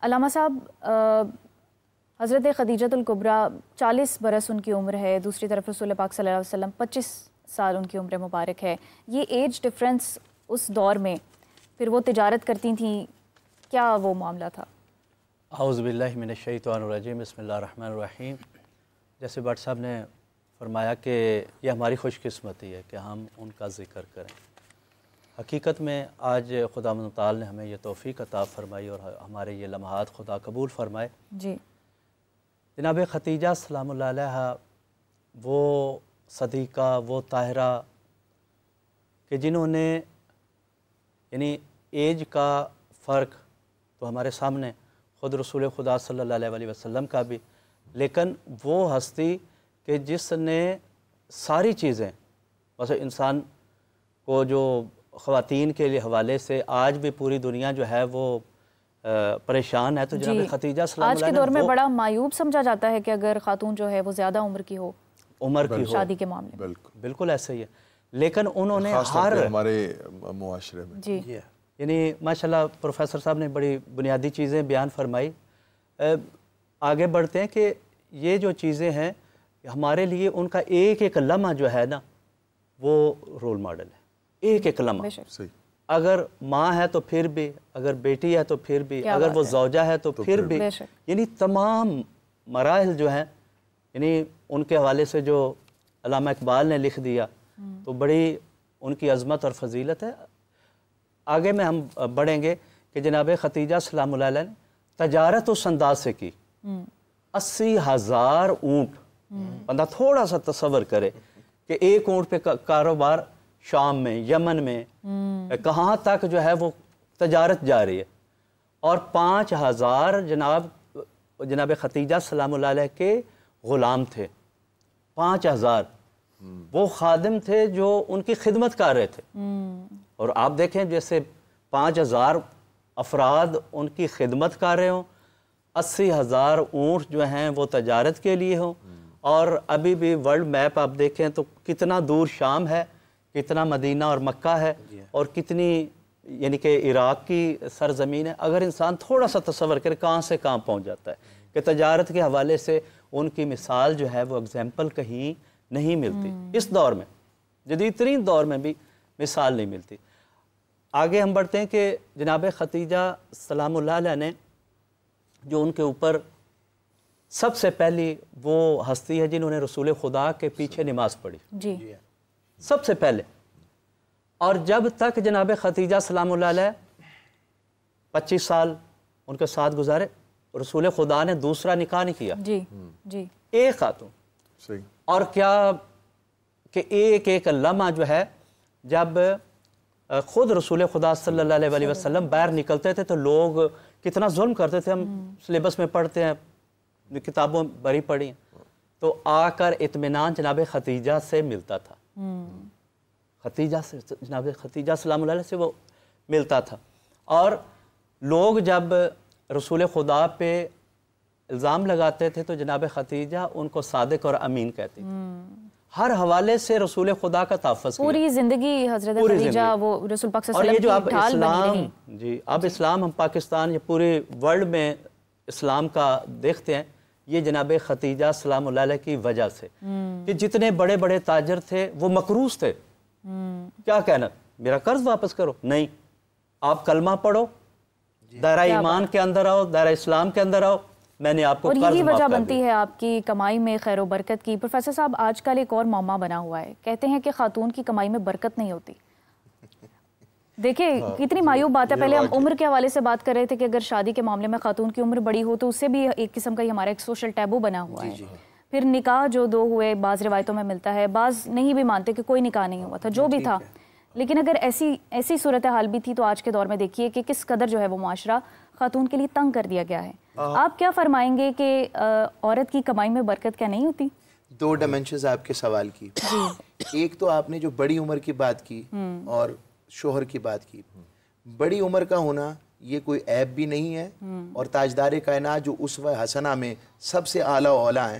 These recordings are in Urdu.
علامہ صاحب، حضرت خدیجۃ الکبریٰ 40 برس ان کی عمر ہے، دوسری طرف رسول پاک صلی اللہ علیہ وسلم 25 سال ان کی عمر مبارک ہے. یہ ایج ڈفرینس اس دور میں پھر وہ تجارت کرتی تھیں، کیا وہ معاملہ تھا؟ اعوذ باللہ من الشیطان الرجیم، بسم اللہ الرحمن الرحیم. جیسے بٹ صاحب نے فرمایا کہ یہ ہماری خوش قسمتی ہے کہ ہم ان کا ذکر کریں. حقیقت میں آج خدا متعال نے ہمیں یہ توفیق عطا فرمائی اور ہمارے یہ لمحات خدا قبول فرمائے. جی جناب خدیجہ سلام اللہ علیہا وہ صدیقہ، وہ طاہرہ کہ جنہوں نے یعنی ایج کا فرق تو ہمارے سامنے خود رسول خدا صلی اللہ علیہ وسلم کا بھی، لیکن وہ ہستی کہ جس نے ساری چیزیں ویسے انسان کو جو خواتین کے لیے حوالے سے آج بھی پوری دنیا جو ہے وہ پریشان ہے، تو جناب خدیجہ سلام اللہ آج کے دور میں بڑا معیوب سمجھا جاتا ہے کہ اگر خاتون جو ہے وہ زیادہ عمر کی ہو شادی کے معاملے میں. بالکل ایسا ہی ہے، لیکن انہوں نے ہمارے معاشرے میں جی یعنی ماشاءاللہ پروفیسر صاحب نے بڑی بنیادی چیزیں بیان فرمائی. آگے بڑھتے ہیں کہ یہ جو چیزیں ہیں ہمارے لیے ان کا ایک ایک لمحہ جو ہے نا وہ رول ماڈل ہے. ایک ایک لمحہ، اگر ماں ہے تو پھر بھی، اگر بیٹی ہے تو پھر بھی، اگر وہ زوجہ ہے تو پھر بھی، یعنی تمام مراحل جو ہیں یعنی ان کے حوالے سے جو علامہ اقبال نے لکھ دیا تو بڑی ان کی عظمت اور فضیلت ہے. آگے میں ہم بڑھیں گے کہ جناب خدیجہ سلام اللہ علیہ نے تجارت اس انداز سے کی. 80,000 اونٹ، بندہ تھوڑا سا تصور کرے کہ ایک اونٹ پہ کاروبار شام میں، یمن میں، کہاں تک جو ہے وہ تجارت جاری ہے. اور 5,000 جناب خدیجہ سلام اللہ علیہ کے غلام تھے. 5,000 وہ خادم تھے جو ان کی خدمت کر رہے تھے. اور آپ دیکھیں جیسے 5,000 افراد ان کی خدمت کر رہے ہوں، 80,000 اونٹ جو ہیں وہ تجارت کے لیے ہوں. اور ابھی بھی ورلڈ میپ آپ دیکھیں تو کتنا دور شام ہے، کتنا مدینہ اور مکہ ہے، اور کتنی یعنی کہ عراق کی سرزمین ہے. اگر انسان تھوڑا سا تصور کرے کہاں سے کہاں پہنچ جاتا ہے کہ تجارت کے حوالے سے ان کی مثال جو ہے وہ اگزامپل کہیں نہیں ملتی. اس دور میں، جدید ترین دور میں بھی مثال نہیں ملتی. آگے ہم بڑھتے ہیں کہ جناب خدیجہ سلام اللہ علیہ نے جو ان کے اوپر سب سے پہلی وہ ہستی ہے جنہوں نے رسول خدا کے پیچھے نماز پڑھی. جی سب سے پہلے. اور جب تک جناب خدیجہ سلام اللہ علیہ 25 سال ان کے ساتھ گزارے، رسول خدا نے دوسرا نکاح نہیں کیا. جی جی ایک خاتون. اور کیا کہ ایک ایک لمحہ جو ہے جب خود رسول خدا صلی اللہ علیہ وسلم باہر نکلتے تھے تو لوگ کتنا ظلم کرتے تھے. ہم سلیبس میں پڑھتے ہیں، کتابوں بری پڑھی ہیں، تو آ کر اطمینان جناب خدیجہ سے ملتا تھا. خدیجہ سے، جناب خدیجہ سلام اللہ علیہ سے وہ ملتا تھا. اور لوگ جب رسول خدا پہ الزام لگاتے تھے تو جناب خدیجہ ان کو صادق اور امین کہتی تھی. ہر حوالے سے رسول خدا کا تحفظ کیا. پوری زندگی حضرت خدیجہ وہ رسول پاک صلی اللہ علیہ وسلم کی ڈھال بنی رہی. جی اب اسلام ہم پاکستان یا پورے ورلڈ میں اسلام کا دیکھتے ہیں، یہ جناب خدیجہ سلام اللہ علیہ کی وجہ سے کہ جتنے بڑے بڑے تاجر تھے وہ مقروض تھے. کیا کہنا، میرا قرض واپس کرو؟ نہیں، آپ کلمہ پڑھو، دائرہ ایمان کے اندر آؤ، دائرہ اسلام کے اندر آؤ، میں نے آپ کو قرض معاف کر دیا. اور یہی وجہ بنتی ہے آپ کی کمائی میں خیر و برکت کی. پروفیسر صاحب آج کل ایک اور معمہ بنا ہوا ہے، کہتے ہیں کہ خاتون کی کمائی میں برکت نہیں ہوتی. دیکھیں کتنی مایوب بات ہے. پہلے ہم عمر کے حوالے سے بات کر رہے تھے کہ اگر شادی کے معاملے میں خاتون کی عمر بڑی ہو تو اس سے بھی ایک قسم کا ہی ہمارا ایک سوشل ٹیبو بنا ہوا ہے. پھر نکاح جو دو ہوئے بعض روایتوں میں ملتا ہے، بعض نہیں بھی مانتے کہ کوئی نکاح نہیں ہوا تھا، جو بھی تھا. لیکن اگر ایسی صورتحال بھی تھی تو آج کے دور میں دیکھیے کہ کس قدر جو ہے وہ معاشرہ خاتون کے لیے تنگ کر دیا گیا ہے. آپ کیا فرمائیں گے کہ عورت کی کمائی میں برکت کیا نہیں ہوتی؟ 2 ڈائمنشنز آپ کے سوال کی. ایک تو آپ نے جو بڑی عمر کی بات کی اور شوہر کی بات کی. بڑی عمر کا ہونا یہ کوئی عیب بھی نہیں ہے، اور تاجدار کائنات جو اسوہ حسنہ میں سب سے اعلیٰ و اولیٰ ہیں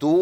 2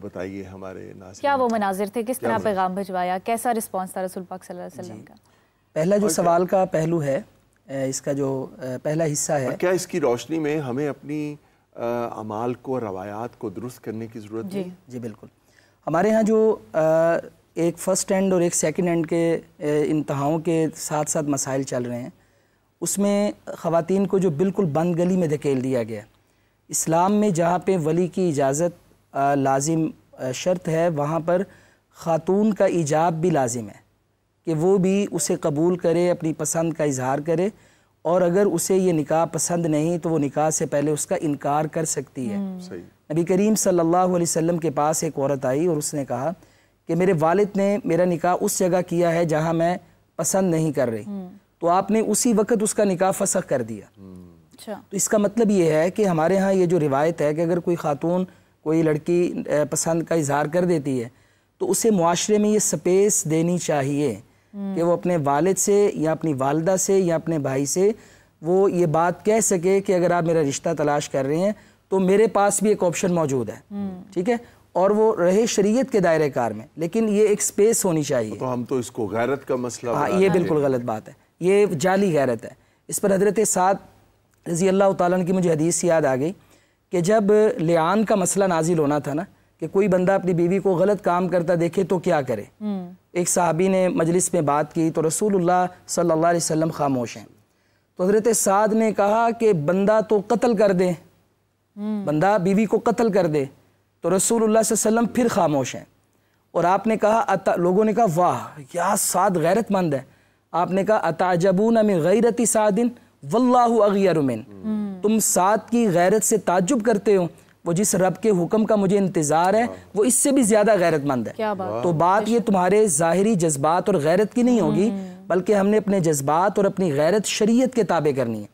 بتائیے ہمارے ناظرین. کیا وہ مناظر تھے, کس طرح پیغام بھجوایا, کیسا رسپانس تھا رسول پاک صلی اللہ علیہ وسلم کا؟ پہلا جو سوال کا پہلو ہے, اس کا جو پہلا حصہ ہے, کیا اس کی روشنی میں ہمیں اپنی اعمال کو, روایات کو درست کرنے کی ضرورت ہے؟ جی بالکل. ہمارے ہاں جو ایک فرسٹ اینڈ اور ایک سیکنڈ اینڈ کے انتہاؤں کے ساتھ ساتھ مسائل چل رہے ہیں, اس میں خواتین کو جو بالکل بند گلی میں دھکیل دیا گیا. اسلام میں جہاں پہ ولی کی اجازت لازم شرط ہے, وہاں پر خاتون کا ایجاب بھی لازم ہے کہ وہ بھی اسے قبول کرے, اپنی پسند کا اظہار کرے, اور اگر اسے یہ نکاح پسند نہیں تو وہ نکاح سے پہلے اس کا انکار کر سکتی ہے. نبی کریم صلی اللہ علیہ وسلم کے پاس ایک عورت آئی اور اس نے کہا کہ میرے والد نے میرا نکاح اس جگہ کیا ہے جہاں میں پسند نہیں کر رہی, تو آپ نے اسی وقت اس کا نکاح فسخ کر دیا. تو اس کا مطلب یہ ہے کہ ہمارے ہاں یہ جو روایت ہے کہ اگر کوئی خاتون کوئی لڑکی پسند کا اظہار کر دیتی ہے تو اسے معاشرے میں یہ سپیس دینی چاہیے کہ وہ اپنے والد سے یا اپنی والدہ سے یا اپنے بھائی سے وہ یہ بات کہہ سکے کہ اگر آپ میرا رشتہ تلاش کر رہے ہیں تو میرے پاس بھی ایک آپشن موجود ہے, ٹھیک ہے, اور وہ رہے شریعت کے دائرے کار میں, لیکن یہ ایک سپیس ہونی چاہیے. تو ہم تو اس کو غیرت کا مسئلہ ہاں, یہ بالکل غلط بات ہے, یہ جعلی غیرت ہے. اس پر حضرت سعد رضی اللہ تعالیٰ عنہ کی مجھے حدیث یاد آ گئی کہ جب لعان کا مسئلہ نازل ہونا تھا نا, کہ کوئی بندہ اپنی بیوی کو غلط کام کرتا دیکھے تو کیا کرے, ایک صحابی نے مجلس میں بات کی تو رسول اللہ صلی اللہ علیہ وسلم خاموش ہیں. تو حضرت سعد نے کہا کہ بندہ تو قتل کر دے, بندہ بیوی کو قتل کر دے. تو رسول اللہ صلی اللہ علیہ وسلم پھر خاموش ہیں, اور آپ نے کہا, لوگوں نے کہا واہ کیا سعد غیرت مند ہے. آپ نے کہا اتعجبون من غیرت سعد واللہ اغیر من, تم سعد کی غیرت سے تعجب کرتے ہو, وہ جس رب کے حکم کا مجھے انتظار ہے وہ اس سے بھی زیادہ غیرت مند ہے. تو بات یہ تمہارے ظاہری جذبات اور غیرت کی نہیں ہوگی, بلکہ ہم نے اپنے جذبات اور اپنی غیرت شریعت کے تابع کرنی ہے.